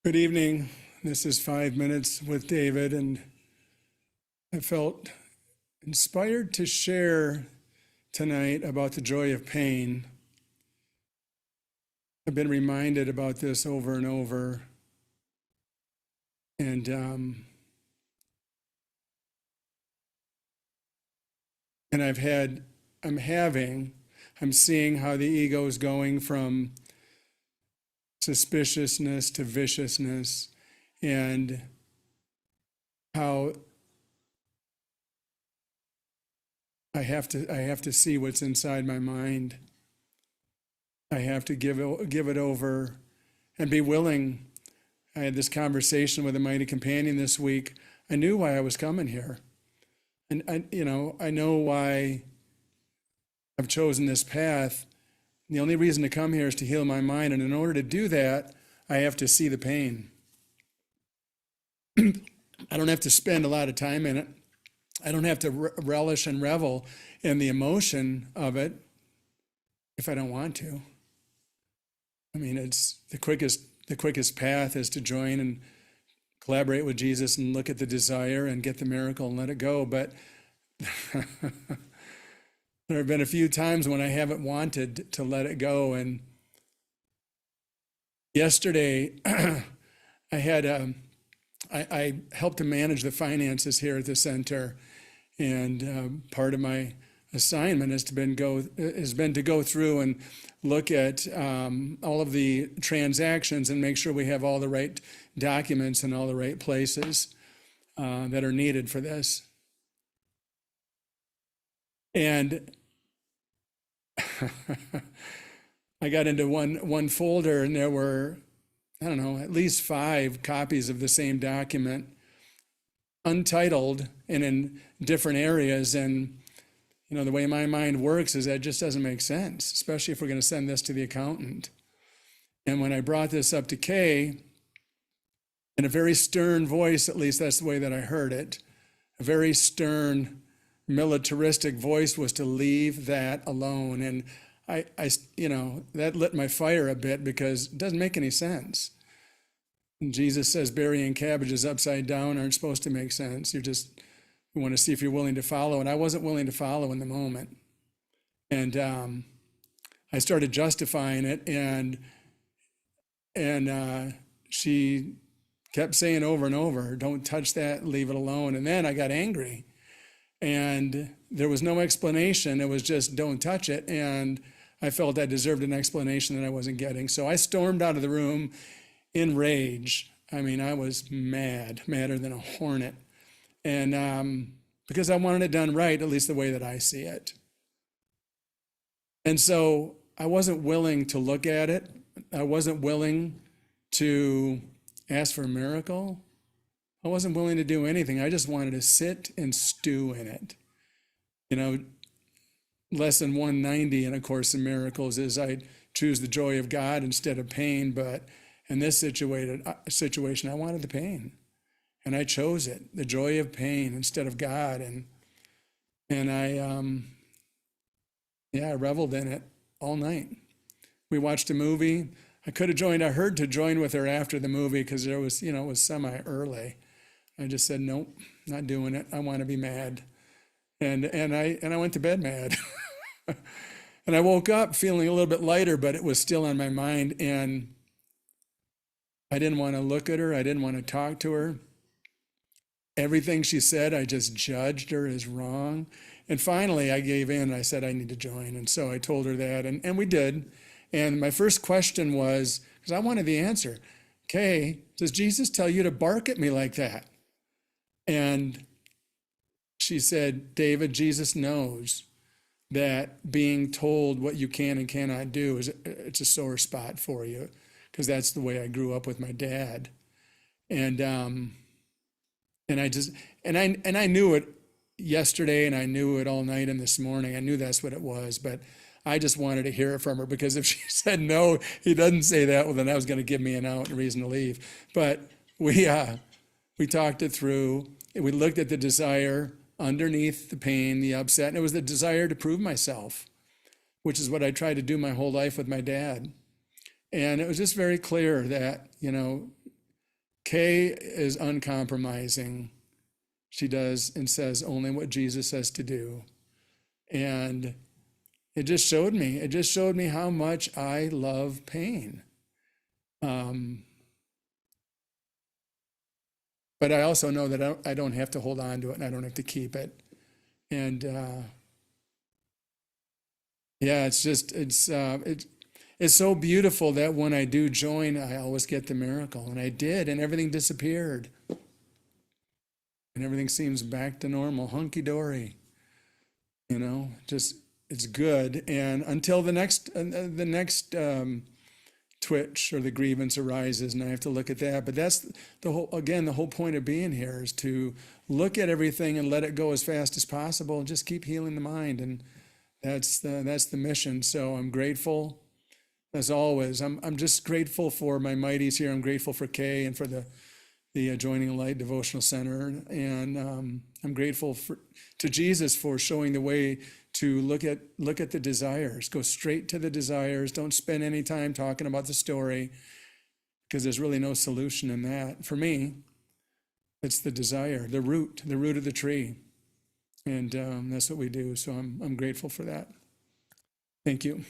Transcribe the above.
Good evening. This is 5 Minutes with David, and I felt inspired to share tonight about the joy of pain. I've been reminded about this over and over, and and I'm seeing how the ego is going from suspiciousness to viciousness, and how I have to see what's inside my mind. I have to give it over and be willing. I had this conversation with a mighty companion this week. I knew why I was coming here. And I know why I've chosen this path. The only reason to come here is to heal my mind. And in order to do that, I have to see the pain. I don't have to spend a lot of time in it. I don't have to relish and revel in the emotion of it if I don't want to. I mean, it's the quickest path is to join and collaborate with Jesus and look at the desire and get the miracle and let it go. But there have been a few times when I haven't wanted to let it go. And yesterday, I helped to manage the finances here at the center, and part of my assignment has been to go through and look at all of the transactions and make sure we have all the right documents in all the right places that are needed for this. And I got into one folder, and there were, I don't know, at least 5 copies of the same document, untitled and in different areas. And the way my mind works is that just doesn't make sense, especially if we're going to send this to the accountant. And when I brought this up to Kay, in a very stern voice, at least that's the way that I heard it, a very stern, militaristic voice, was to leave that alone. And I that lit my fire a bit, because it doesn't make any sense. And Jesus says burying cabbages upside down aren't supposed to make sense. You want to see if you're willing to follow. And I wasn't willing to follow in the moment. And I started justifying it, and she kept saying over and over, "Don't touch that, leave it alone." And then I got angry, and there was no explanation. It was just, "Don't touch it." And I felt I deserved an explanation that I wasn't getting. So I stormed out of the room in rage. I mean, I was madder than a hornet. And because I wanted it done right, at least the way that I see it. And so I wasn't willing to look at it. I wasn't willing to ask for a miracle. I wasn't willing to do anything. I just wanted to sit and stew in it. Lesson 190 in A Course in Miracles is I choose the joy of God instead of pain. But in this situation, I wanted the pain. And I chose it, the joy of pain instead of God. And I reveled in it all night. We watched a movie. I could have joined. I heard to join with her after the movie, because it was semi-early. I just said, nope, not doing it. I want to be mad. And I went to bed mad. And I woke up feeling a little bit lighter, but it was still on my mind. And I didn't want to look at her. I didn't want to talk to her. Everything she said, I just judged her as wrong. And finally, I gave in. I said, I need to join. And so I told her that, and we did. And my first question was, because I wanted the answer, "Kay, does Jesus tell you to bark at me like that?" And she said, "David, Jesus knows that being told what you can and cannot do it's a sore spot for you, because that's the way I grew up with my dad." And I knew it yesterday, and I knew it all night and this morning. I knew that's what it was, but I just wanted to hear it from her, because if she said, "No, he doesn't say that," well, then that was going to give me an out and a reason to leave. But we talked it through. We looked at the desire underneath the pain, the upset, and it was the desire to prove myself, which is what I tried to do my whole life with my dad. And it was just very clear that, Kay is uncompromising. She does and says only what Jesus says to do. And it just showed me how much I love pain. But I also know that I don't have to hold on to it, and I don't have to keep it. And yeah, it's so beautiful that when I do join, I always get the miracle, and I did, and everything disappeared, and everything seems back to normal, hunky dory. Just it's good, and until the next twitch or the grievance arises, and I have to look at that. But that's the whole point of being here is to look at everything and let it go as fast as possible, and just keep healing the mind, and that's the mission. So I'm grateful, as always. I'm just grateful for my mighties here. I'm grateful for Kay and for the Adjoining Light Devotional Center, and I'm grateful to Jesus for showing the way to look at the desires. Go straight to the desires. Don't spend any time talking about the story, because there's really no solution in that. For me, it's the desire, the root of the tree, and that's what we do. So I'm grateful for that. Thank you.